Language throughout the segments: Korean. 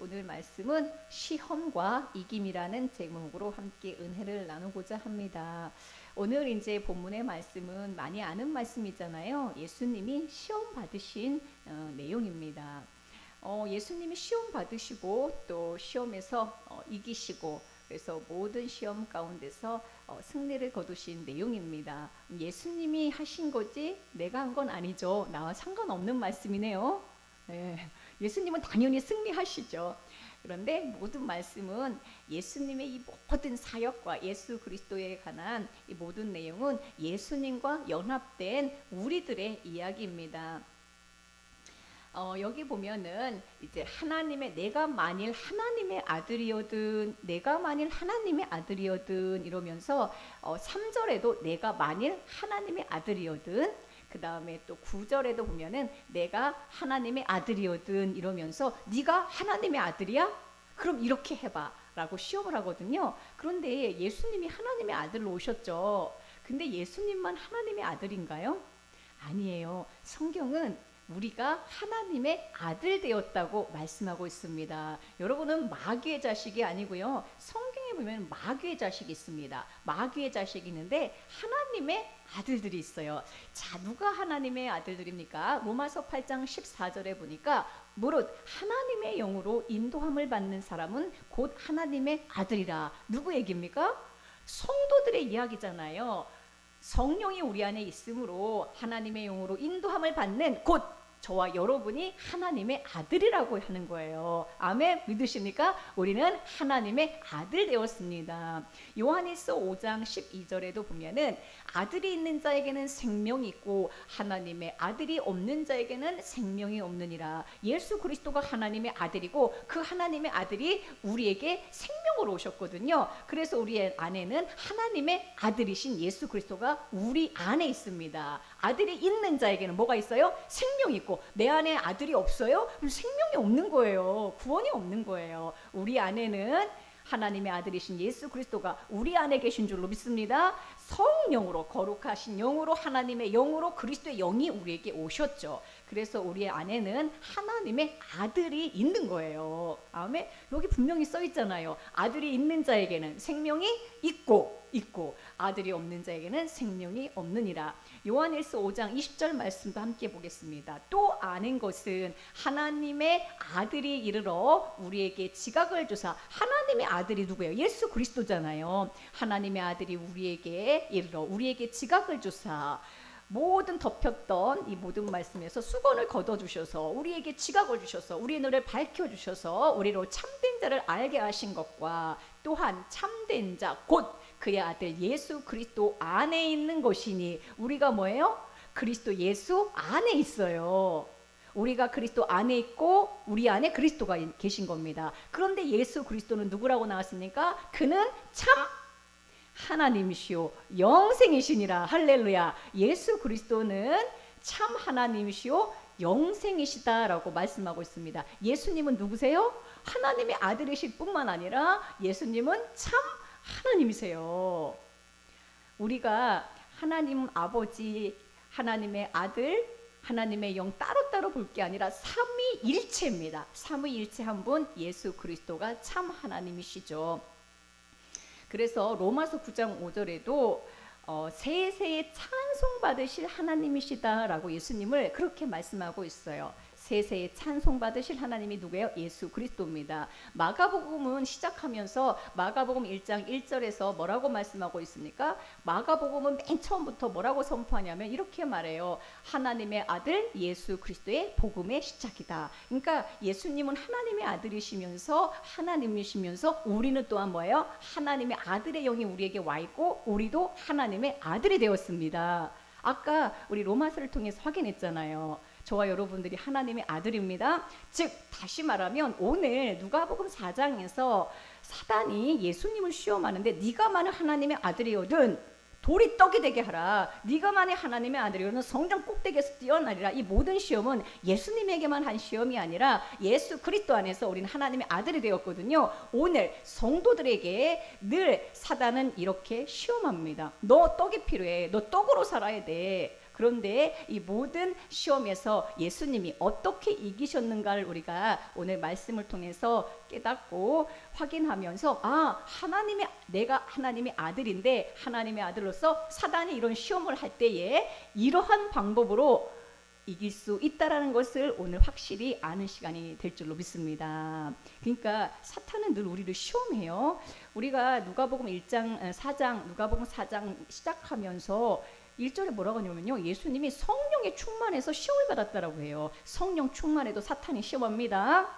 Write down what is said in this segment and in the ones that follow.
오늘 말씀은 시험과 이김이라는 제목으로 함께 은혜를 나누고자 합니다. 오늘 이제 본문의 말씀은 많이 아는 말씀이잖아요. 예수님이 시험 받으신 내용입니다. 예수님이 시험 받으시고 또 시험에서 이기시고 그래서 모든 시험 가운데서 승리를 거두신 내용입니다. 예수님이 하신 거지 내가 한 건 아니죠. 나와 상관없는 말씀이네요. 네, 예수님은 당연히 승리하시죠. 그런데 모든 말씀은 예수님의 이 모든 사역과 예수 그리스도에 관한 이 모든 내용은 예수님과 연합된 우리들의 이야기입니다. 여기 보면은 이제 하나님의 내가 만일 하나님의 아들이거든 이러면서 3절에도 내가 만일 하나님의 아들이거든, 그 다음에 또 9절에도 보면은 내가 하나님의 아들이거든 이러면서 네가 하나님의 아들이야? 그럼 이렇게 해봐 라고 시험을 하거든요. 그런데 예수님이 하나님의 아들로 오셨죠. 근데 예수님만 하나님의 아들인가요? 아니에요. 성경은 우리가 하나님의 아들 되었다고 말씀하고 있습니다. 여러분은 마귀의 자식이 아니고요. 성경에 보면 마귀의 자식이 있습니다. 마귀의 자식이 있는데 하나님의 아들들이 있어요. 자, 누가 하나님의 아들들입니까? 로마서 8장 14절에 보니까 무릇 하나님의 영으로 인도함을 받는 사람은 곧 하나님의 아들이라. 누구 얘기입니까? 성도들의 이야기잖아요. 성령이 우리 안에 있으므로 하나님의 영으로 인도함을 받는 곧 저와 여러분이 하나님의 아들이라고 하는 거예요. 아멘. 믿으십니까? 우리는 하나님의 아들 되었습니다. 요한일서 5장 12절에도 보면은 아들이 있는 자에게는 생명이 있고 하나님의 아들이 없는 자에게는 생명이 없느니라. 예수 그리스도가 하나님의 아들이고 그 하나님의 아들이 우리에게 생명으로 오셨거든요. 그래서 우리 안에는 하나님의 아들이신 예수 그리스도가 우리 안에 있습니다. 아들이 있는 자에게는 뭐가 있어요? 생명이 있고, 내 안에 아들이 없어요? 생명이 없는 거예요. 구원이 없는 거예요. 우리 안에는 하나님의 아들이신 예수 그리스도가 우리 안에 계신 줄로 믿습니다. 성령으로, 거룩하신 영으로, 하나님의 영으로, 그리스도의 영이 우리에게 오셨죠. 그래서 우리 안에는 하나님의 아들이 있는 거예요. 아멘. 여기 분명히 써 있잖아요. 아들이 있는 자에게는 생명이 있고 아들이 없는 자에게는 생명이 없느니라. 요한일서 5장 20절 말씀도 함께 보겠습니다. 또 아는 것은 하나님의 아들이 이르러 우리에게 지각을 주사. 하나님의 아들이 누구예요? 예수 그리스도잖아요. 하나님의 아들이 우리에게 이르러 우리에게 지각을 주사. 모든 덮였던 이 모든 말씀에서 수건을 걷어주셔서 우리에게 지각을 주셔서 우리의 눈을 밝혀주셔서 우리로 참된 자를 알게 하신 것과 또한 참된 자 곧 그의 아들 예수 그리스도 안에 있는 것이니. 우리가 뭐예요? 그리스도 예수 안에 있어요. 우리가 그리스도 안에 있고 우리 안에 그리스도가 계신 겁니다. 그런데 예수 그리스도는 누구라고 나왔습니까? 그는 참 하나님이시오 영생이시니라. 할렐루야. 예수 그리스도는 참 하나님이시오 영생이시다라고 말씀하고 있습니다. 예수님은 누구세요? 하나님의 아들이실 뿐만 아니라 예수님은 참 하나님이세요. 우리가 하나님 아버지, 하나님의 아들, 하나님의 영 따로따로 볼 게 아니라 삼위일체입니다. 삼위일체 한 분 예수 그리스도가 참 하나님이시죠. 그래서 로마서 9장 5절에도 세세에 찬송받으실 하나님이시다라고 예수님을 그렇게 말씀하고 있어요. 세세에 찬송받으실 하나님이 누구예요? 예수 그리스도입니다. 마가복음은 시작하면서 마가복음 1장 1절에서 뭐라고 말씀하고 있습니까? 마가복음은 맨 처음부터 뭐라고 선포하냐면 이렇게 말해요. 하나님의 아들 예수 그리스도의 복음의 시작이다. 그러니까 예수님은 하나님의 아들이시면서 하나님이시면서 우리는 또한 뭐예요? 하나님의 아들의 영이 우리에게 와 있고 우리도 하나님의 아들이 되었습니다. 아까 우리 로마서를 통해서 확인했잖아요. 저와 여러분들이 하나님의 아들입니다. 즉 다시 말하면 오늘 누가복음 4장에서 사단이 예수님을 시험하는데 네가 만약 하나님의 아들이거든 돌이 떡이 되게 하라. 네가 만약 하나님의 아들이거든 성전 꼭대기에서 뛰어나리라. 이 모든 시험은 예수님에게만 한 시험이 아니라 예수 그리스도 안에서 우리는 하나님의 아들이 되었거든요. 오늘 성도들에게 늘 사단은 이렇게 시험합니다. 너 떡이 필요해. 너 떡으로 살아야 돼. 그런데 이 모든 시험에서 예수님이 어떻게 이기셨는가를 우리가 오늘 말씀을 통해서 깨닫고 확인하면서 내가 하나님의 아들인데 하나님의 아들로서 사단이 이런 시험을 할 때에 이러한 방법으로 이길 수 있다라는 것을 오늘 확실히 아는 시간이 될 줄로 믿습니다. 그러니까 사탄은 늘 우리를 시험해요. 우리가 누가복음 1장, 4장, 누가복음 4장 시작하면서 1절에 뭐라고 하냐면요. 예수님이 성령에 충만해서 시험을 받았다라고 해요. 성령 충만해도 사탄이 시험합니다.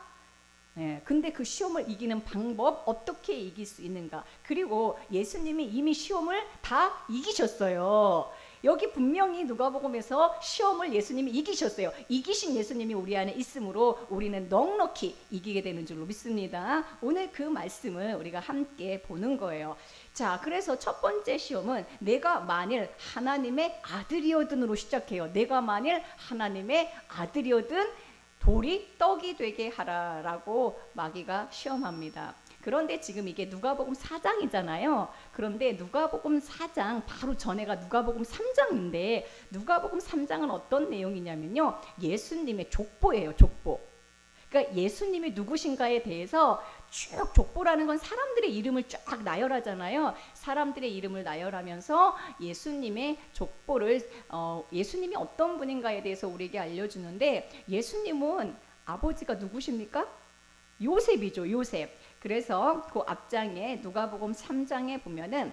근데 그 시험을 이기는 방법, 어떻게 이길 수 있는가? 그리고 예수님이 이미 시험을 다 이기셨어요. 여기 분명히 누가복음에서 시험을 예수님이 이기셨어요. 이기신 예수님이 우리 안에 있으므로 우리는 넉넉히 이기게 되는 줄로 믿습니다. 오늘 그 말씀을 우리가 함께 보는 거예요. 자, 그래서 첫 번째 시험은 내가 만일 하나님의 아들이어든으로 시작해요. 내가 만일 하나님의 아들이어든 돌이 떡이 되게 하라라고 마귀가 시험합니다. 그런데 지금 이게 누가복음 4장이잖아요. 그런데 누가복음 4장 바로 전에가 누가복음 3장인데 누가복음 3장은 어떤 내용이냐면요. 예수님의 족보예요. 족보. 그러니까 예수님이 누구신가에 대해서 쭉 족보라는 건 사람들의 이름을 쫙 나열하잖아요. 사람들의 이름을 나열하면서 예수님의 족보를 예수님이 어떤 분인가에 대해서 우리에게 알려주는데 예수님은 아버지가 누구십니까? 요셉이죠. 요셉. 그래서 그 앞장에 누가복음 3장에 보면은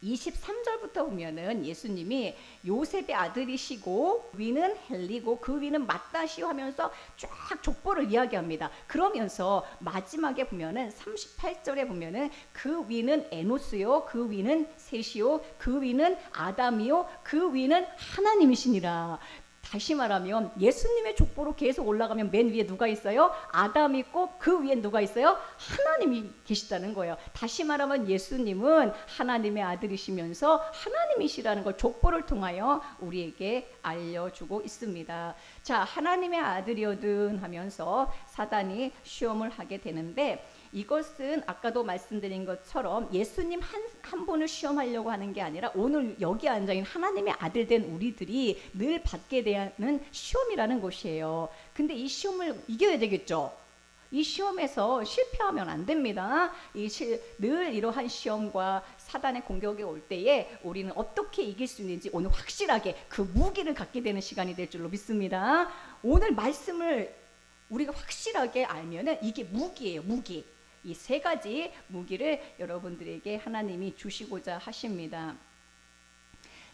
23절부터 보면은 예수님이 요셉의 아들이시고 위는 헬리고 그 위는 맏다시오 하면서 쫙 족보를 이야기합니다. 그러면서 마지막에 보면은 38절에 보면은 그 위는 에노스요 그 위는 셋이요 그 위는 아담이요 그 위는 하나님이시니라. 다시 말하면 예수님의 족보로 계속 올라가면 맨 위에 누가 있어요? 아담이 있고 그 위에 누가 있어요? 하나님이 계시다는 거예요. 다시 말하면 예수님은 하나님의 아들이시면서 하나님이시라는 걸 족보를 통하여 우리에게 알려주고 있습니다. 자, 하나님의 아들이거든 하면서 사단이 시험을 하게 되는데 이것은 아까도 말씀드린 것처럼 예수님 한 분을 시험하려고 하는 게 아니라 오늘 여기 앉아있는 하나님의 아들 된 우리들이 늘 받게 되는 시험이라는 것이에요. 근데 이 시험을 이겨야 되겠죠. 이 시험에서 실패하면 안 됩니다. 늘 이러한 시험과 사단의 공격이 올 때에 우리는 어떻게 이길 수 있는지 오늘 확실하게 그 무기를 갖게 되는 시간이 될 줄로 믿습니다. 오늘 말씀을 우리가 확실하게 알면은 이게 무기예요. 무기. 이 세 가지 무기를 여러분들에게 하나님이 주시고자 하십니다.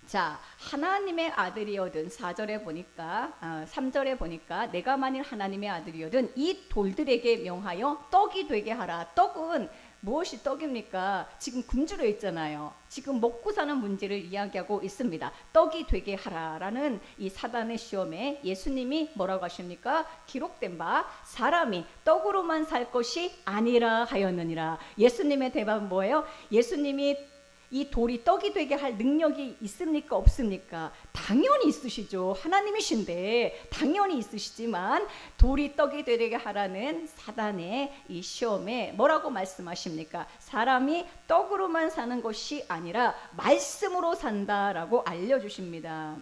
자, 하나님의 아들이거든 4절에 보니까 3절에 보니까 내가 만일 하나님의 아들이거든 이 돌들에게 명하여 떡이 되게 하라. 떡은 무엇이 떡입니까? 지금 굶주려 있잖아요. 지금 먹고 사는 문제를 이야기하고 있습니다. 떡이 되게 하라라는 이 사단의 시험에 예수님이 뭐라고 하십니까? 기록된 바 사람이 떡으로만 살 것이 아니라 하였느니라. 예수님의 대답은 뭐예요? 예수님이 이 돌이 떡이 되게 할 능력이 있습니까? 없습니까? 당연히 있으시죠. 하나님이신데 당연히 있으시지만 돌이 떡이 되게 하라는 사단의 이 시험에 뭐라고 말씀하십니까? 사람이 떡으로만 사는 것이 아니라 말씀으로 산다라고 알려주십니다.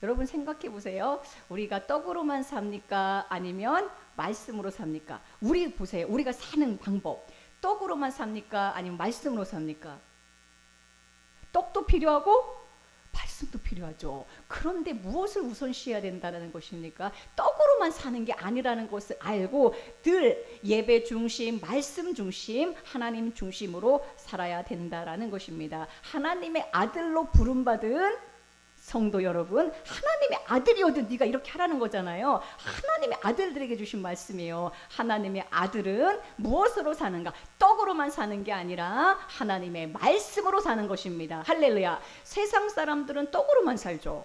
여러분 생각해 보세요. 우리가 떡으로만 삽니까? 아니면 말씀으로 삽니까? 우리 보세요. 우리가 사는 방법. 떡으로만 삽니까? 아니면 말씀으로 삽니까? 떡도 필요하고 말씀도 필요하죠. 그런데 무엇을 우선시해야 된다는 것입니까? 떡으로만 사는 게 아니라는 것을 알고 늘 예배 중심, 말씀 중심, 하나님 중심으로 살아야 된다라는 것입니다. 하나님의 아들로 부름받은 성도 여러분, 하나님의 아들이어도 네가 이렇게 하라는 거잖아요. 하나님의 아들들에게 주신 말씀이에요. 하나님의 아들은 무엇으로 사는가? 떡으로만 사는 게 아니라 하나님의 말씀으로 사는 것입니다. 할렐루야. 세상 사람들은 떡으로만 살죠.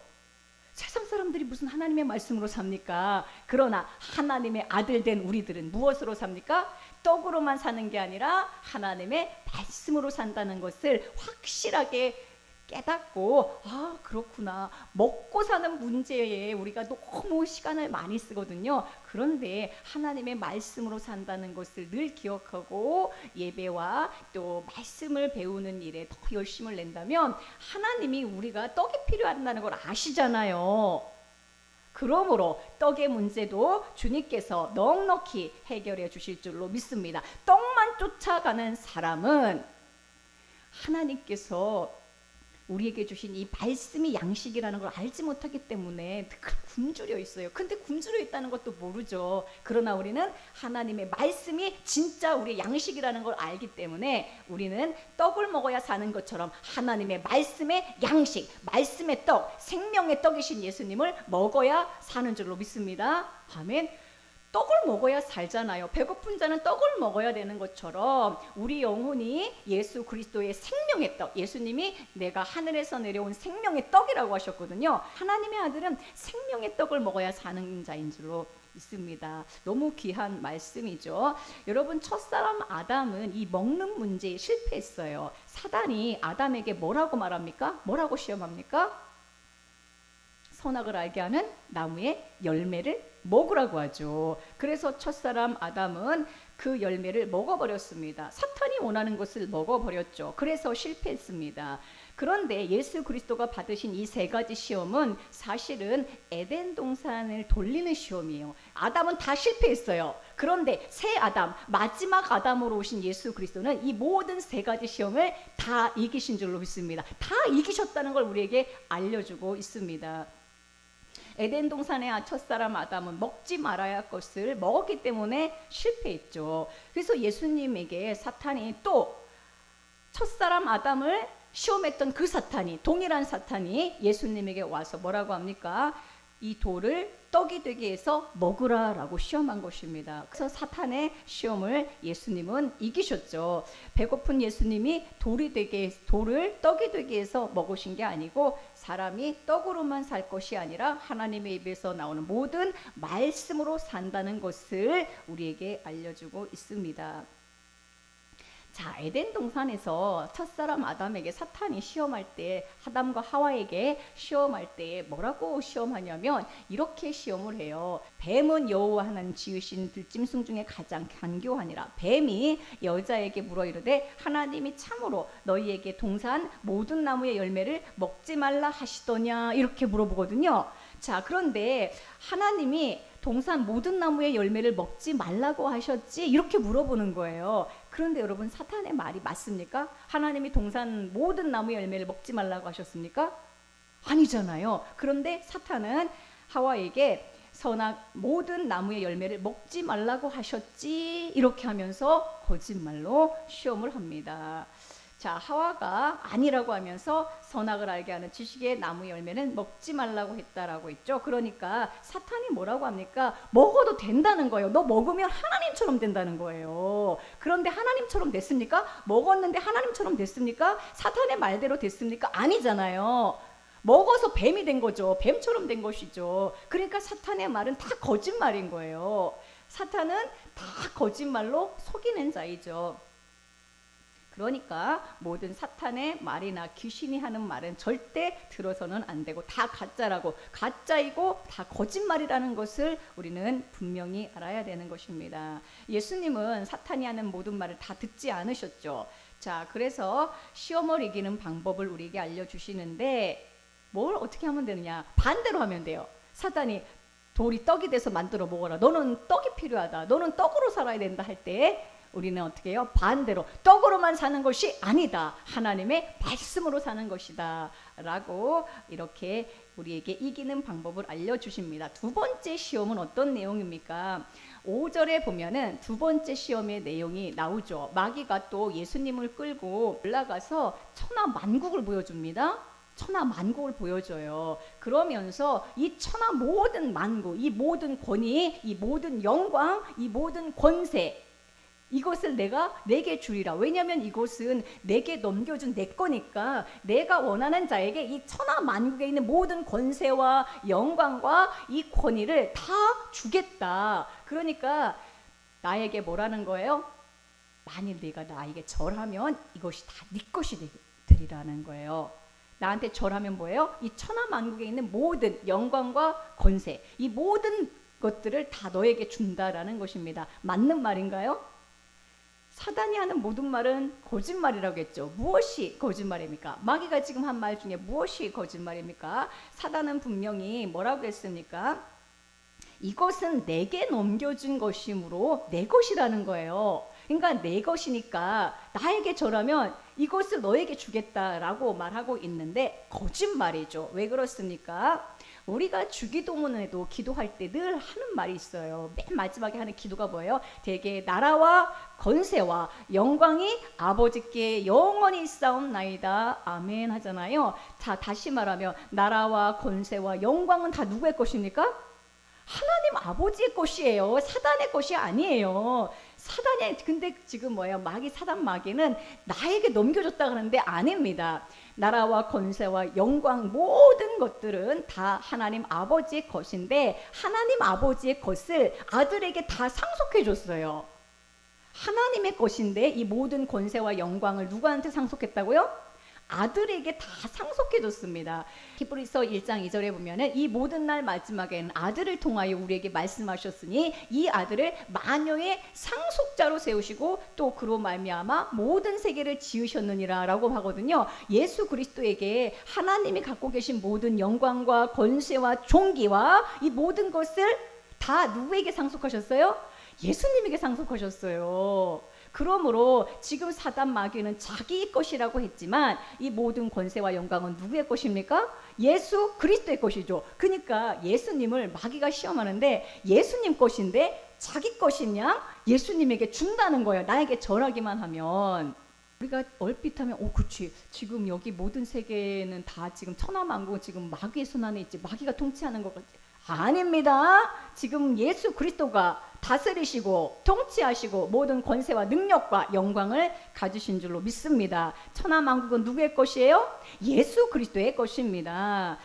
세상 사람들이 무슨 하나님의 말씀으로 삽니까? 그러나 하나님의 아들 된 우리들은 무엇으로 삽니까? 떡으로만 사는 게 아니라 하나님의 말씀으로 산다는 것을 확실하게 깨닫고 그렇구나. 먹고 사는 문제에 우리가 너무 시간을 많이 쓰거든요. 그런데 하나님의 말씀으로 산다는 것을 늘 기억하고 예배와 또 말씀을 배우는 일에 더 열심을 낸다면 하나님이 우리가 떡이 필요하다는 걸 아시잖아요. 그러므로 떡의 문제도 주님께서 넉넉히 해결해 주실 줄로 믿습니다. 떡만 쫓아가는 사람은 하나님께서 우리에게 주신 이 말씀이 양식이라는 걸 알지 못하기 때문에 늘 굶주려 있어요. 근데 굶주려 있다는 것도 모르죠. 그러나 우리는 하나님의 말씀이 진짜 우리의 양식이라는 걸 알기 때문에 우리는 떡을 먹어야 사는 것처럼 하나님의 말씀의 양식, 말씀의 떡, 생명의 떡이신 예수님을 먹어야 사는 줄로 믿습니다. 아멘. 떡을 먹어야 살잖아요. 배고픈 자는 떡을 먹어야 되는 것처럼 우리 영혼이 예수 그리스도의 생명의 떡, 예수님이 내가 하늘에서 내려온 생명의 떡이라고 하셨거든요. 하나님의 아들은 생명의 떡을 먹어야 사는 자인 줄로 있습니다. 너무 귀한 말씀이죠. 여러분, 첫사람 아담은 이 먹는 문제에 실패했어요. 사단이 아담에게 뭐라고 말합니까? 뭐라고 시험합니까? 선악을 알게 하는 나무의 열매를 먹으라고 하죠. 그래서 첫사람 아담은 그 열매를 먹어버렸습니다. 사탄이 원하는 것을 먹어버렸죠. 그래서 실패했습니다. 그런데 예수 그리스도가 받으신 이 세 가지 시험은 사실은 에덴 동산을 돌리는 시험이에요. 아담은 다 실패했어요. 그런데 새 아담, 마지막 아담으로 오신 예수 그리스도는 이 모든 세 가지 시험을 다 이기신 줄로 믿습니다. 다 이기셨다는 걸 우리에게 알려주고 있습니다. 에덴 동산의 첫사람 아담은 먹지 말아야 할 것을 먹었기 때문에 실패했죠. 그래서 예수님에게 사탄이 또 첫사람 아담을 시험했던 그 사탄이, 동일한 사탄이 예수님에게 와서 뭐라고 합니까? 이 돌을 떡이 되게 해서 먹으라라고 시험한 것입니다. 그래서 사탄의 시험을 예수님은 이기셨죠. 배고픈 예수님이 돌을 떡이 되게 해서 먹으신 게 아니고 사람이 떡으로만 살 것이 아니라 하나님의 입에서 나오는 모든 말씀으로 산다는 것을 우리에게 알려주고 있습니다. 자, 에덴 동산에서 첫사람 아담에게 사탄이 시험할 때, 아담과 하와에게 시험할 때 뭐라고 시험하냐면 이렇게 시험을 해요. 뱀은 여호와 하나님 지으신 들짐승 중에 가장 간교하니라. 뱀이 여자에게 물어 이르되 하나님이 참으로 너희에게 동산 모든 나무의 열매를 먹지 말라 하시더냐, 이렇게 물어보거든요. 자, 그런데 하나님이 동산 모든 나무의 열매를 먹지 말라고 하셨지? 이렇게 물어보는 거예요. 그런데 여러분, 사탄의 말이 맞습니까? 하나님이 동산 모든 나무의 열매를 먹지 말라고 하셨습니까? 아니잖아요. 그런데 사탄은 하와에게 선악 모든 나무의 열매를 먹지 말라고 하셨지? 이렇게 하면서 거짓말로 시험을 합니다. 자, 하와가 아니라고 하면서 선악을 알게 하는 지식의 나무 열매는 먹지 말라고 했다라고 했죠. 그러니까 사탄이 뭐라고 합니까? 먹어도 된다는 거예요. 너 먹으면 하나님처럼 된다는 거예요. 그런데 하나님처럼 됐습니까? 먹었는데 하나님처럼 됐습니까? 사탄의 말대로 됐습니까? 아니잖아요. 먹어서 뱀이 된 거죠. 뱀처럼 된 것이죠. 그러니까 사탄의 말은 다 거짓말인 거예요. 사탄은 다 거짓말로 속이는 자이죠. 그러니까 모든 사탄의 말이나 귀신이 하는 말은 절대 들어서는 안 되고 다 가짜라고, 가짜이고 다 거짓말이라는 것을 우리는 분명히 알아야 되는 것입니다. 예수님은 사탄이 하는 모든 말을 다 듣지 않으셨죠. 자, 그래서 시험을 이기는 방법을 우리에게 알려주시는데 뭘 어떻게 하면 되느냐? 반대로 하면 돼요. 사탄이 돌이 떡이 돼서 만들어 먹어라. 너는 떡이 필요하다. 너는 떡으로 살아야 된다 할 때 우리는 어떻게 해요? 반대로 떡으로만 사는 것이 아니다. 하나님의 말씀으로 사는 것이다. 라고 이렇게 우리에게 이기는 방법을 알려주십니다. 두 번째 시험은 어떤 내용입니까? 5절에 보면은 두 번째 시험의 내용이 나오죠. 마귀가 또 예수님을 끌고 올라가서 천하 만국을 보여줍니다. 천하 만국을 보여줘요. 그러면서 이 천하 모든 만국, 이 모든 권위, 이 모든 영광, 이 모든 권세, 이것을 내게 주리라. 왜냐하면 이것은 내게 넘겨준 내 거니까 내가 원하는 자에게 이 천하 만국에 있는 모든 권세와 영광과 이 권위를 다 주겠다. 그러니까 나에게 뭐라는 거예요? 만일 네가 나에게 절하면 이것이 다 네 것이 되리라는 거예요. 나한테 절하면 뭐예요? 이 천하만국에 있는 모든 영광과 권세, 이 모든 것들을 다 너에게 준다라는 것입니다. 맞는 말인가요? 사단이 하는 모든 말은 거짓말이라고 했죠. 무엇이 거짓말입니까? 마귀가 지금 한 말 중에 무엇이 거짓말입니까? 사단은 분명히 뭐라고 했습니까? 이것은 내게 넘겨준 것이므로 내 것이라는 거예요. 그러니까 내 것이니까 나에게 절하면 이것을 너에게 주겠다라고 말하고 있는데 거짓말이죠. 왜 그렇습니까? 우리가 주기도문에도 기도할 때 늘 하는 말이 있어요. 맨 마지막에 하는 기도가 뭐예요? 대개 나라와 권세와 영광이 아버지께 영원히 있사옵나이다. 아멘 하잖아요. 자, 다시 말하면 나라와 권세와 영광은 다 누구의 것입니까? 하나님 아버지의 것이에요. 사단의 것이 아니에요. 사단의, 근데 지금 뭐예요? 마귀, 사단 마귀는 나에게 넘겨줬다 그러는데 아닙니다. 나라와 권세와 영광 모든 것들은 다 하나님 아버지의 것인데 하나님 아버지의 것을 아들에게 다 상속해 줬어요. 하나님의 것인데 이 모든 권세와 영광을 누구한테 상속했다고요? 아들에게 다 상속해 줬습니다. 히브리서 1장 2절에 보면은 이 모든 날 마지막에는 아들을 통하여 우리에게 말씀하셨으니 이 아들을 만유의 상속자로 세우시고 또 그로 말미암아 모든 세계를 지으셨느니라 라고 하거든요. 예수 그리스도에게 하나님이 갖고 계신 모든 영광과 권세와 존귀와 이 모든 것을 다 누구에게 상속하셨어요? 예수님에게 상속하셨어요. 그러므로 지금 사단 마귀는 자기 것이라고 했지만 이 모든 권세와 영광은 누구의 것입니까? 예수 그리스도의 것이죠. 그러니까 예수님을 마귀가 시험하는데 예수님 것인데 자기 것이냐? 예수님에게 준다는 거예요. 나에게 절하기만 하면. 우리가 얼핏 하면 그치, 지금 여기 모든 세계는 다 지금 천하만국 지금 마귀의 손 안에 있지, 마귀가 통치하는 것 같지. 아닙니다. 지금 예수 그리스도가 다스리시고 통치하시고 모든 권세와 능력과 영광을 가지신 줄로 믿습니다. 천하만국은 누구의 것이에요? 예수 그리스도의 것입니다.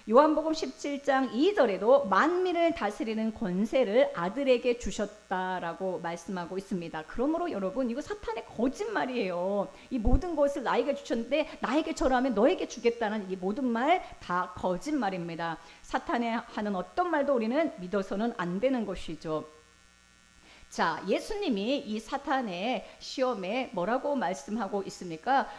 요한복음 17장 2절에도 만민을 다스리는 권세를 아들에게 주셨다라고 말씀하고 있습니다. 그러므로 여러분, 이거 사탄의 거짓말이에요. 이 모든 것을 나에게 주셨는데 나에게 절하면 너에게 주겠다는 이 모든 말 다 거짓말입니다. 사탄이 하는 어떤 말도 우리는 믿어서는 안 되는 것이죠. 자, 예수님이 이 사탄의 시험에 뭐라고 말씀하고 있습니까?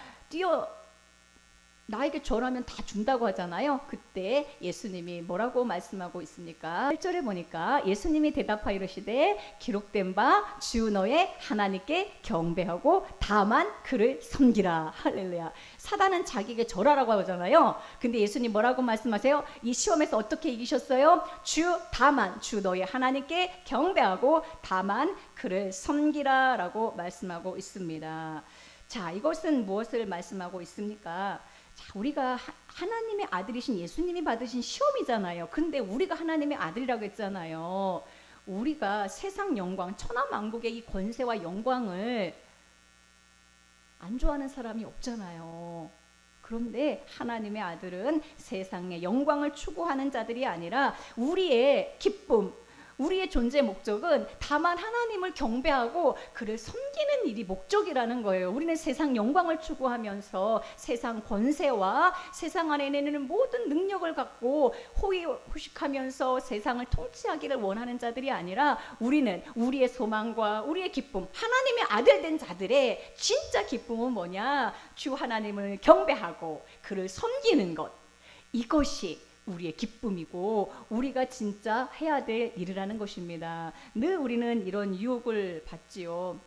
나에게 절하면 다 준다고 하잖아요. 그때 예수님이 뭐라고 말씀하고 있습니까? 8절에 보니까 예수님이 대답하여 이르시되 기록된 바 주 너의 하나님께 경배하고 다만 그를 섬기라. 할렐루야. 사단은 자기에게 절하라고 하잖아요. 근데 예수님 뭐라고 말씀하세요? 이 시험에서 어떻게 이기셨어요? 다만 주 너의 하나님께 경배하고 다만 그를 섬기라 라고 말씀하고 있습니다. 자, 이것은 무엇을 말씀하고 있습니까? 자, 우리가 하나님의 아들이신 예수님이 받으신 시험이잖아요. 근데 우리가 하나님의 아들이라고 했잖아요. 우리가 세상 영광, 천하만국의 이 권세와 영광을 안 좋아하는 사람이 없잖아요. 그런데 하나님의 아들은 세상의 영광을 추구하는 자들이 아니라 우리의 기쁨, 우리의 존재 목적은 다만 하나님을 경배하고 그를 섬기는 일이 목적이라는 거예요. 우리는 세상 영광을 추구하면서 세상 권세와 세상 안에 있는 모든 능력을 갖고 호의호식하면서 세상을 통치하기를 원하는 자들이 아니라 우리는 우리의 소망과 우리의 기쁨, 하나님의 아들 된 자들의 진짜 기쁨은 뭐냐? 주 하나님을 경배하고 그를 섬기는 것, 이것이 우리의 기쁨이고 우리가 진짜 해야 될 일이라는 것입니다. 늘 우리는 이런 유혹을 받지요.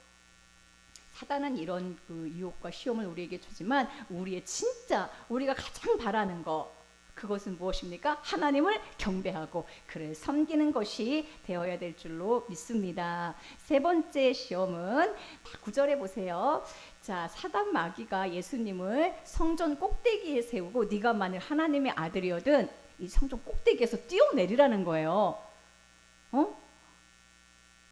사단은 이런 그 유혹과 시험을 우리에게 주지만 우리의 진짜 우리가 가장 바라는 것, 그것은 무엇입니까? 하나님을 경배하고 그를 섬기는 것이 되어야 될 줄로 믿습니다. 세 번째 시험은 9절에 보세요. 자, 사단 마귀가 예수님을 성전 꼭대기에 세우고 네가 만일 하나님의 아들이거든 이 성전 꼭대기에서 뛰어내리라는 거예요.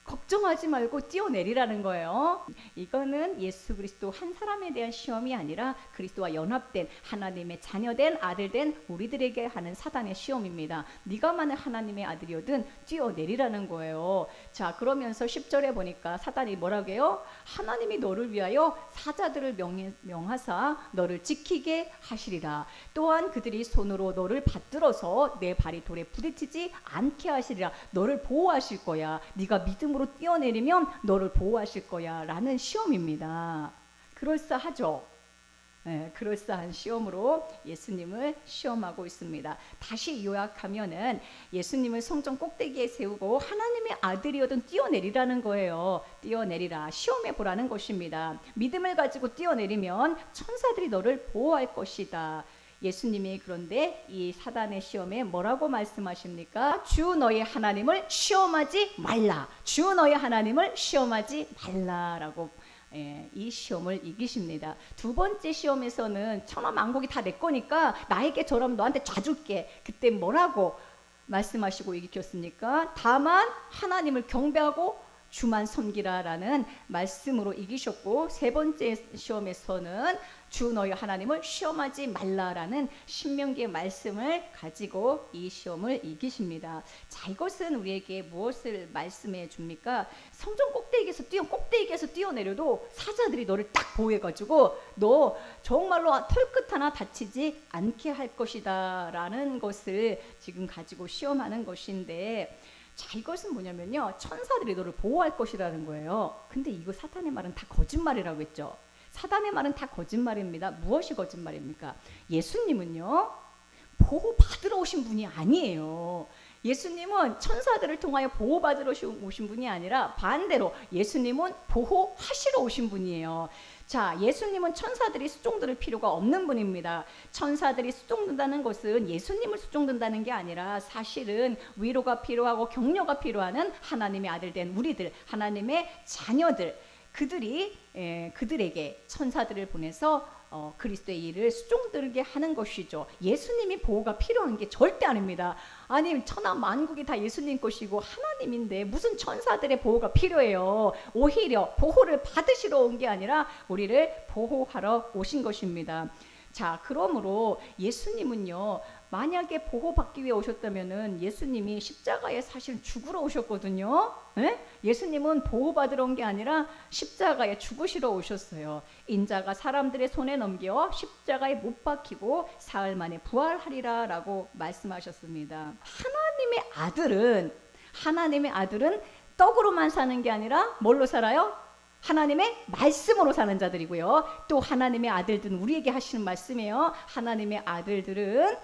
걱정하지 말고 뛰어내리라는 거예요. 이거는 예수 그리스도 한 사람에 대한 시험이 아니라 그리스도와 연합된 하나님의 자녀된 아들된 우리들에게 하는 사단의 시험입니다. 네가 만약 하나님의 아들이거든 뛰어내리라는 거예요. 자, 그러면서 10절에 보니까 사단이 뭐라고 해요? 하나님이 너를 위하여 사자들을 명하사 너를 지키게 하시리라. 또한 그들이 손으로 너를 받들어서 내 발이 돌에 부딪히지 않게 하시리라. 너를 보호하실 거야. 네가 믿음으로 뛰어내리면 너를 보호하실 거야 라는 시험입니다. 그럴싸하죠? 네, 그럴싸한 시험으로 예수님을 시험하고 있습니다. 다시 요약하면은 예수님을 성전 꼭대기에 세우고 하나님의 아들이거든 뛰어내리라는 거예요. 뛰어내리라, 시험해 보라는 것입니다. 믿음을 가지고 뛰어내리면 천사들이 너를 보호할 것이다. 예수님이 그런데 이 사단의 시험에 뭐라고 말씀하십니까? 주 너의 하나님을 시험하지 말라. 주 너의 하나님을 시험하지 말라라고 이 시험을 이기십니다. 두 번째 시험에서는 천하만국이 다 내 거니까 나에게 저라면 너한테 쏴줄게. 그때 뭐라고 말씀하시고 이기셨습니까? 다만 하나님을 경배하고 주만 섬기라라는 말씀으로 이기셨고, 세 번째 시험에서는 주 너희 하나님을 시험하지 말라라는 신명기의 말씀을 가지고 이 시험을 이기십니다. 자, 이것은 우리에게 무엇을 말씀해 줍니까? 성전 꼭대기에서 뛰어내려도 사자들이 너를 딱 보호해가지고 너 정말로 털끝 하나 다치지 않게 할 것이다 라는 것을 지금 가지고 시험하는 것인데, 자, 이것은 뭐냐면요, 천사들이 너를 보호할 것이라는 거예요. 근데 이거 사탄의 말은 다 거짓말이라고 했죠. 사단의 말은 다 거짓말입니다. 무엇이 거짓말입니까? 예수님은요, 보호받으러 오신 분이 아니에요. 예수님은 천사들을 통하여 보호받으러 오신 분이 아니라 반대로 예수님은 보호하시러 오신 분이에요. 자, 예수님은 천사들이 수종들을 필요가 없는 분입니다. 천사들이 수종든다는 것은 예수님을 수종든다는 게 아니라 사실은 위로가 필요하고 격려가 필요한 하나님의 아들 된 우리들, 하나님의 자녀들, 그들에게 천사들을 보내서 그리스도의 일을 수종들게 하는 것이죠. 예수님이 보호가 필요한 게 절대 아닙니다. 아니, 천하 만국이 다 예수님 것이고 하나님인데 무슨 천사들의 보호가 필요해요. 오히려 보호를 받으시러 온 게 아니라 우리를 보호하러 오신 것입니다. 자, 그러므로 예수님은요, 만약에 보호받기 위해 오셨다면은 예수님이 십자가에 사실 죽으러 오셨거든요. 에? 예수님은 보호받으러 온 게 아니라 십자가에 죽으시러 오셨어요. 인자가 사람들의 손에 넘겨 십자가에 못 박히고 사흘 만에 부활하리라 라고 말씀하셨습니다. 하나님의 아들은 떡으로만 사는 게 아니라 뭘로 살아요? 하나님의 말씀으로 사는 자들이고요. 또 하나님의 아들들은 우리에게 하시는 말씀이에요. 하나님의 아들들은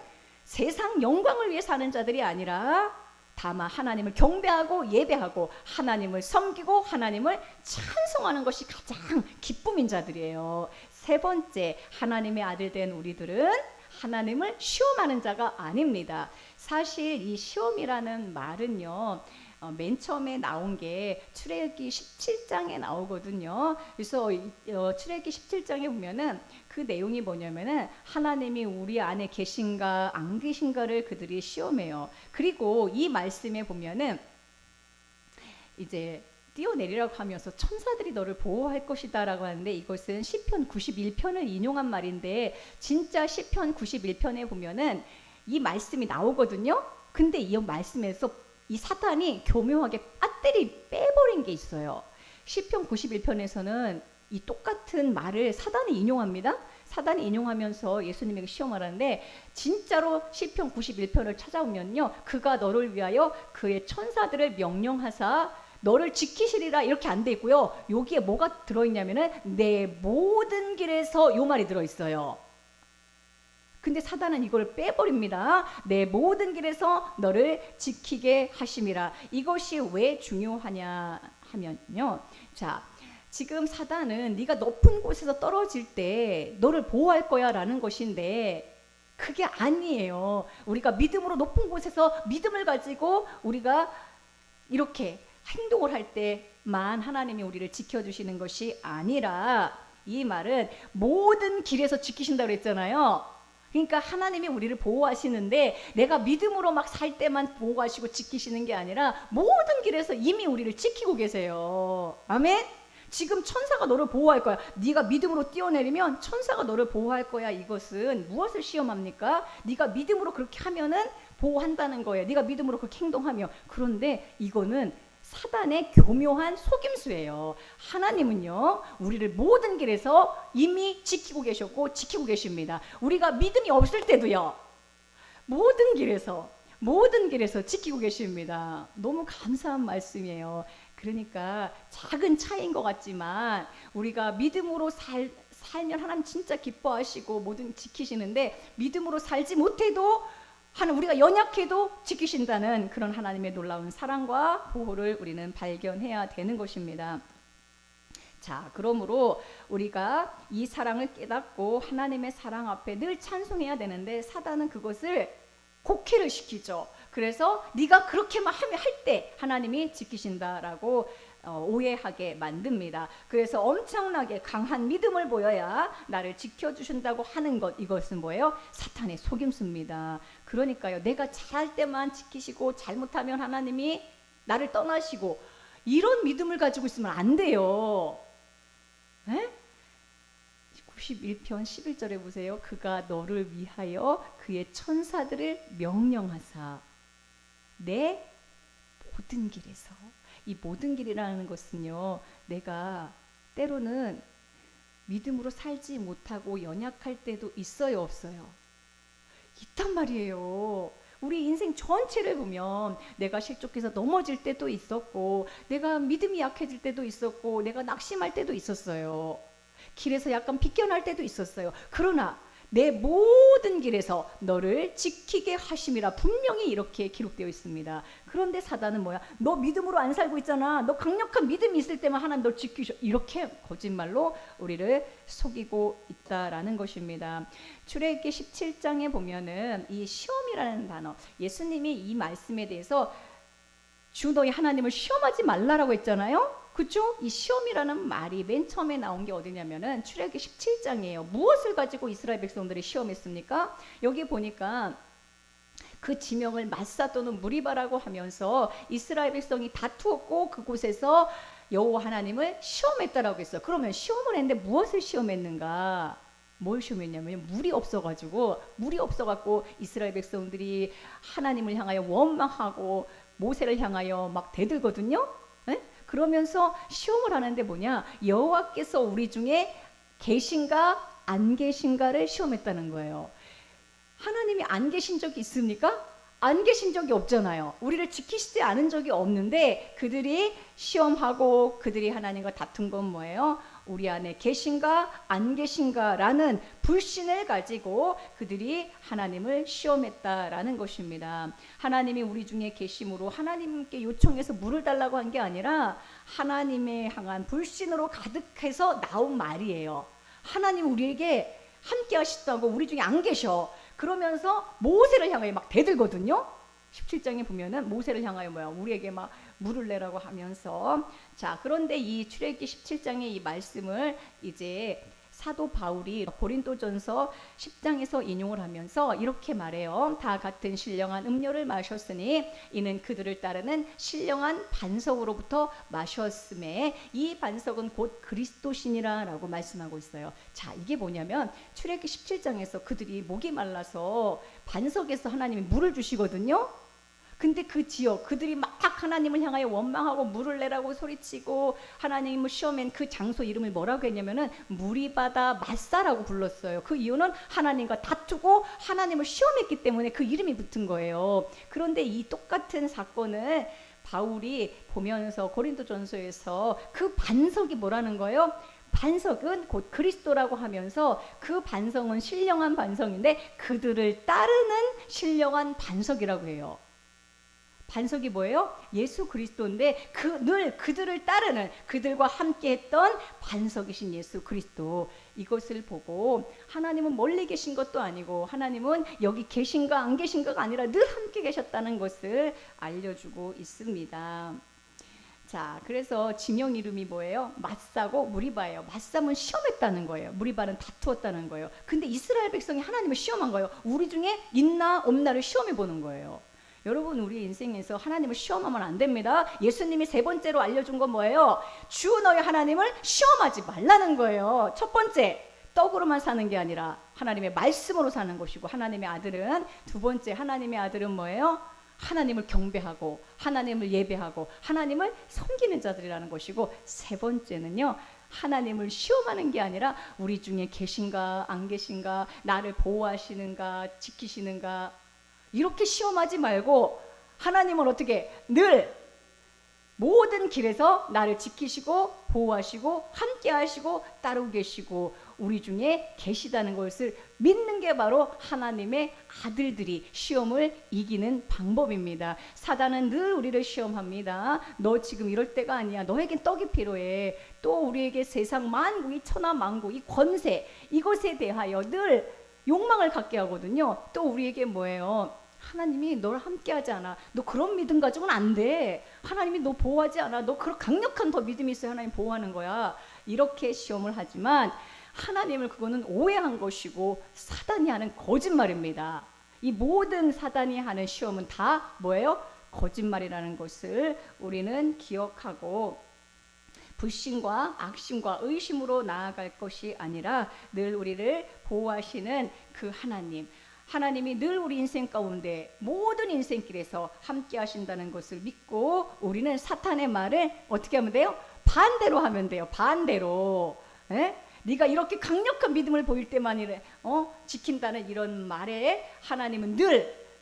세상 영광을 위해 사는 자들이 아니라 다만 하나님을 경배하고 예배하고 하나님을 섬기고 하나님을 찬송하는 것이 가장 기쁨인 자들이에요. 세 번째, 하나님의 아들 된 우리들은 하나님을 시험하는 자가 아닙니다. 사실 이 시험이라는 말은요, 맨 처음에 나온 게 출애굽기 17장에 나오거든요. 그래서 출애굽기 17장에 보면은 그 내용이 뭐냐면은 하나님이 우리 안에 계신가 안 계신가를 그들이 시험해요. 그리고 이 말씀에 보면은 이제 뛰어내리라고 하면서 천사들이 너를 보호할 것이다 라고 하는데, 이것은 시편 91편을 인용한 말인데, 진짜 시편 91편에 보면은 이 말씀이 나오거든요. 근데 이 말씀에서 이 사탄이 교묘하게 배터리 빼버린 게 있어요. 시편 91편에서는 이 똑같은 말을 사단이 인용합니다. 사단이 인용하면서 예수님에게 시험하라는데, 진짜로 시편 91편을 찾아오면요, 그가 너를 위하여 그의 천사들을 명령하사 너를 지키시리라 이렇게 안 돼 있고요, 여기에 뭐가 들어있냐면은 내 모든 길에서 요 말이 들어있어요. 근데 사단은 이걸 빼버립니다. 내 모든 길에서 너를 지키게 하심이라. 이것이 왜 중요하냐 하면요, 자, 지금 사단은 네가 높은 곳에서 떨어질 때 너를 보호할 거야 라는 것인데, 그게 아니에요. 우리가 믿음으로 높은 곳에서 믿음을 가지고 우리가 이렇게 행동을 할 때만 하나님이 우리를 지켜주시는 것이 아니라, 이 말은 모든 길에서 지키신다고 그랬잖아요. 그러니까 하나님이 우리를 보호하시는데 내가 믿음으로 막 살 때만 보호하시고 지키시는 게 아니라 모든 길에서 이미 우리를 지키고 계세요. 아멘. 지금 천사가 너를 보호할 거야. 네가 믿음으로 뛰어내리면 천사가 너를 보호할 거야. 이것은 무엇을 시험합니까? 네가 믿음으로 그렇게 하면은 보호한다는 거예요. 네가 믿음으로 그렇게 행동하며. 그런데 이거는 사단의 교묘한 속임수예요. 하나님은요, 우리를 모든 길에서 이미 지키고 계셨고 지키고 계십니다. 우리가 믿음이 없을 때도요, 모든 길에서 지키고 계십니다. 너무 감사한 말씀이에요. 그러니까 작은 차이인 것 같지만 우리가 믿음으로 살면 하나님 진짜 기뻐하시고 모든 지키시는데, 믿음으로 살지 못해도 우리가 연약해도 지키신다는 그런 하나님의 놀라운 사랑과 보호를 우리는 발견해야 되는 것입니다. 자, 그러므로 우리가 이 사랑을 깨닫고 하나님의 사랑 앞에 늘 찬송해야 되는데, 사단은 그것을 곡해를 시키죠. 그래서 네가 그렇게만 할 때 하나님이 지키신다라고 오해하게 만듭니다. 그래서 엄청나게 강한 믿음을 보여야 나를 지켜주신다고 하는 것, 이것은 뭐예요? 사탄의 속임수입니다. 그러니까요, 내가 잘할 때만 지키시고 잘못하면 하나님이 나를 떠나시고, 이런 믿음을 가지고 있으면 안 돼요. 에? 91편 11절에 보세요. 그가 너를 위하여 그의 천사들을 명령하사 내 모든 길에서. 이 모든 길이라는 것은요, 내가 때로는 믿음으로 살지 못하고 연약할 때도 있어요, 없어요? 있단 말이에요. 우리 인생 전체를 보면 내가 실족해서 넘어질 때도 있었고, 내가 믿음이 약해질 때도 있었고, 내가 낙심할 때도 있었어요. 길에서 약간 비껴날 때도 있었어요. 그러나 내 모든 길에서 너를 지키게 하심이라 분명히 이렇게 기록되어 있습니다. 그런데 사단은 뭐야? 너 믿음으로 안 살고 있잖아. 너 강력한 믿음이 있을 때만 하나님 널 지키셔. 이렇게 거짓말로 우리를 속이고 있다라는 것입니다. 출애굽기 17장에 보면은 이 시험이라는 단어, 예수님이 이 말씀에 대해서 주 너희 하나님을 시험하지 말라라고 했잖아요. 그렇죠? 이 시험이라는 말이 맨 처음에 나온 게 어디냐면은 출애굽기 17장이에요. 무엇을 가지고 이스라엘 백성들이 시험했습니까? 여기 보니까 그 지명을 마사 또는 무리바라고 하면서 이스라엘 백성이 다투었고 그곳에서 여호와 하나님을 시험했다라고 했어요. 그러면 시험을 했는데 무엇을 시험했는가? 뭘 시험했냐면 물이 없어갖고 이스라엘 백성들이 하나님을 향하여 원망하고 모세를 향하여 막 대들거든요. 네? 그러면서 시험을 하는데 뭐냐? 여호와께서 우리 중에 계신가 안 계신가를 시험했다는 거예요. 하나님이 안 계신 적이 있습니까? 안 계신 적이 없잖아요. 우리를 지키시지 않은 적이 없는데 그들이 시험하고 그들이 하나님과 다툰 건 뭐예요? 우리 안에 계신가 안 계신가라는 불신을 가지고 그들이 하나님을 시험했다라는 것입니다. 하나님이 우리 중에 계심으로 하나님께 요청해서 물을 달라고 한 게 아니라 하나님에 향한 불신으로 가득해서 나온 말이에요. 하나님 우리에게 함께 하시다고 우리 중에 안 계셔. 그러면서 모세를 향하여 막 대들거든요. 17장에 보면은 모세를 향하여 뭐야? 우리에게 막 물을 내라고 하면서. 자, 그런데 이 출애굽기 17장의 이 말씀을 이제 사도 바울이 고린도전서 10장에서 인용을 하면서 이렇게 말해요. 다 같은 신령한 음료를 마셨으니 이는 그들을 따르는 신령한 반석으로부터 마셨음에 이 반석은 곧 그리스도시니라 라고 말씀하고 있어요. 자, 이게 뭐냐면 출애굽기 17장에서 그들이 목이 말라서 반석에서 하나님이 물을 주시거든요. 근데 그 지역, 그들이 막 하나님을 향하여 원망하고 물을 내라고 소리치고 하나님을 시험한 그 장소 이름을 뭐라고 했냐면은 무리바다 마사라고 불렀어요. 그 이유는 하나님과 다투고 하나님을 시험했기 때문에 그 이름이 붙은 거예요. 그런데 이 똑같은 사건을 바울이 보면서 고린도전서에서 그 반석이 뭐라는 거예요? 반석은 곧 그리스도라고 하면서 그 반석은 신령한 반석인데 그들을 따르는 신령한 반석이라고 해요. 반석이 뭐예요? 예수 그리스도인데 늘 그들을 따르는 그들과 함께 했던 반석이신 예수 그리스도. 이것을 보고 하나님은 멀리 계신 것도 아니고 하나님은 여기 계신가 안 계신가가 아니라 늘 함께 계셨다는 것을 알려주고 있습니다. 자, 그래서 지명 이름이 뭐예요? 마사고 무리바예요. 마사는 시험했다는 거예요. 무리바는 다투었다는 거예요. 근데 이스라엘 백성이 하나님을 시험한 거예요. 우리 중에 있나 없나를 시험해 보는 거예요. 여러분, 우리 인생에서 하나님을 시험하면 안 됩니다. 예수님이 세 번째로 알려준 건 뭐예요? 주 너희 하나님을 시험하지 말라는 거예요. 첫 번째, 떡으로만 사는 게 아니라 하나님의 말씀으로 사는 것이고, 하나님의 아들은, 두 번째 하나님의 아들은 뭐예요? 하나님을 경배하고 하나님을 예배하고 하나님을 섬기는 자들이라는 것이고, 세 번째는요, 하나님을 시험하는 게 아니라 우리 중에 계신가 안 계신가, 나를 보호하시는가 지키시는가, 이렇게 시험하지 말고 하나님은 어떻게 늘 모든 길에서 나를 지키시고 보호하시고 함께 하시고 따르고 계시고 우리 중에 계시다는 것을 믿는 게 바로 하나님의 아들들이 시험을 이기는 방법입니다. 사단은 늘 우리를 시험합니다. 너 지금 이럴 때가 아니야. 너에겐 떡이 필요해. 또 우리에게 세상 만국, 이 천하 만국, 이 권세, 이것에 대하여 늘 욕망을 갖게 하거든요. 또 우리에게 뭐예요? 하나님이 너를 함께하지 않아. 너 그런 믿음 가지고는 안 돼. 하나님이 너 보호하지 않아. 너 그런 강력한 더 믿음이 있어야 하나님 보호하는 거야. 이렇게 시험을 하지만 하나님을, 그거는 오해한 것이고 사단이 하는 거짓말입니다. 이 모든 사단이 하는 시험은 다 뭐예요? 거짓말이라는 것을 우리는 기억하고 불신과 악심과 의심으로 나아갈 것이 아니라 늘 우리를 보호하시는 그 하나님이 늘 우리 인생 가운데 모든 인생길에서 함께 하신다는 것을 믿고 우리는 사탄의 말을 어떻게 하면 돼요? 반대로 하면 돼요. 반대로. 네가 이렇게 강력한 믿음을 보일 때만 지킨다는 이런 말에 하나님은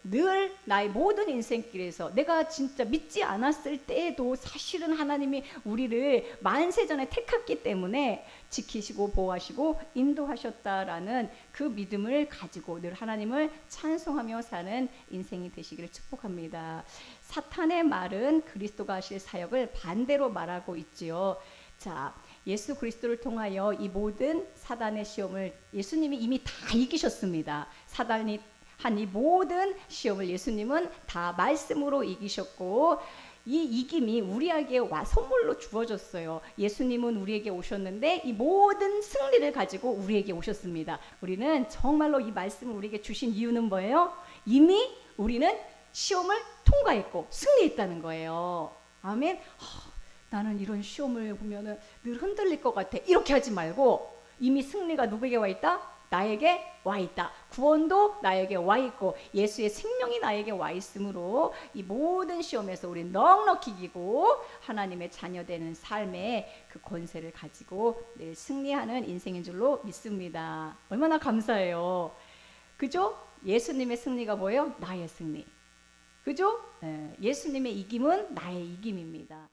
늘 나의 모든 인생길에서 내가 진짜 믿지 않았을 때에도 사실은 하나님이 우리를 만세전에 택했기 때문에 지키시고 보호하시고 인도하셨다라는 그 믿음을 가지고 늘 하나님을 찬송하며 사는 인생이 되시기를 축복합니다. 사탄의 말은 그리스도가 하실 사역을 반대로 말하고 있지요. 자, 예수 그리스도를 통하여 이 모든 사단의 시험을 예수님이 이미 다 이기셨습니다. 사단이 한 이 모든 시험을 예수님은 다 말씀으로 이기셨고 이 이김이 우리에게 선물로 주어졌어요. 예수님은 우리에게 오셨는데 이 모든 승리를 가지고 우리에게 오셨습니다. 우리는 정말로 이 말씀을 우리에게 주신 이유는 뭐예요? 이미 우리는 시험을 통과했고 승리했다는 거예요. 아멘. 나는 이런 시험을 보면 늘 흔들릴 것 같아. 이렇게 하지 말고 이미 승리가 누구에게 와 있다? 나에게 와 있다. 구원도 나에게 와 있고 예수의 생명이 나에게 와 있으므로 이 모든 시험에서 우리 넉넉히 이기고 하나님의 자녀되는 삶의 그 권세를 가지고 늘 승리하는 인생인 줄로 믿습니다. 얼마나 감사해요. 그죠? 예수님의 승리가 뭐예요? 나의 승리. 그죠? 예수님의 이김은 나의 이김입니다.